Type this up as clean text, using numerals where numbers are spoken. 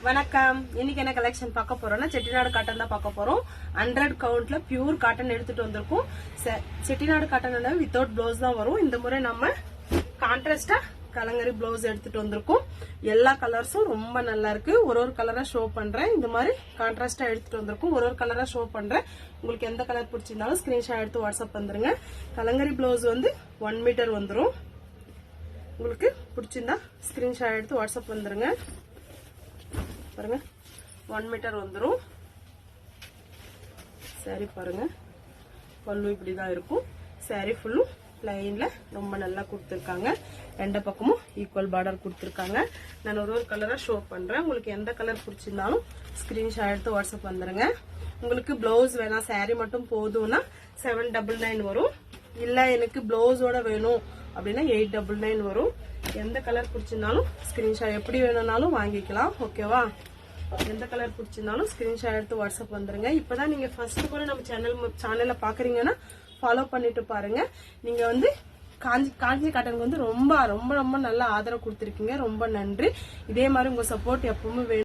வணக்கம். இன்னைக்கு என்ன கலெக்ஷன் பார்க்க போறோம்னா செட்டிநாடு காட்டன் தான் பார்க்க போறோம். 100 கவுண்ட்ல பியூர் காட்டன் எடுத்துட்டு வந்திருக்கோம். செட்டிநாடு காட்டன் வித்தவுட் பிளவுஸ் தான் வரும். இந்த முறை நம்ம கான்ட்ராஸ்டா கலங்கரி பிளவுஸ் எடுத்துட்டு வந்திருக்கோம். எல்லா கலர்ஸும் ரொம்ப நல்லா இருக்கு. ஒரு கலரா ஷோ பண்றேன். இந்த மாதிரி கான்ட்ராஸ்டா எடுத்துட்டு வந்திருக்கோம். ஒரு கலரா ஷோ பண்றேன். உங்களுக்கு எந்த கலர் பிடிச்சிருந்தாலும் ஸ்கிரீன்ஷாட் எடுத்து வாட்ஸ்அப் வந்துருங்க. கலங்கரி பிளவுஸ் 1 மீட்டர் வந்துரும். உங்களுக்கு பிடிச்சிருந்தா ஸ்கிரீன்ஷாட் எடுத்து வாட்ஸ்அப் வந்துருங்க. பாருங்க 1 மீட்டர் வந்துரும். சாரி பாருங்க, பல்லு இப்படிதான் இருக்கும். சாரி ஃபுல்லும் பிளைன்ல ரொம்ப நல்லா கொடுத்துருக்காங்க. ரெண்டு பக்கமும் ஈக்குவல் பார்டர் கொடுத்துருக்காங்க. நான் ஒரு கலரா ஷோ பண்றேன். உங்களுக்கு எந்த கலர் பிடிச்சிருந்தாலும் ஸ்கிரீன்ஷாட் எடுத்து வாட்ஸ்அப் வந்துருங்க. உங்களுக்கு பிளவுஸ் வேணாம், சாரி மட்டும் போதும்னா 799 வரும். இல்ல எனக்கு பிளவுஸோட வேணும் அப்படின்னா 899 வரும். எந்த கலர் பிடிச்சிருந்தாலும் ஸ்கிரீன்ஷாட் எப்படி வேணும்னாலும் வாங்கிக்கலாம். ஓகேவா? எந்த கலர் பிடிச்சிருந்தாலும் ஸ்கிரீன்ஷாட் எடுத்து வாட்ஸ்அப் வந்துருங்க. இப்பதான் நீங்க ஃபர்ஸ்ட் கூட நம்ம சேனல்ல பாக்குறீங்கன்னா ஃபாலோ பண்ணிட்டு பாருங்க. நீங்க காஞ்சி காட்டனுக்கு ரொம்ப ரொம்ப ரொம்ப நல்ல ஆதரவு கொடுத்துருக்கீங்க. ரொம்ப நன்றி. இதே மாதிரி உங்க சப்போர்ட் எப்பவுமே வேணும்.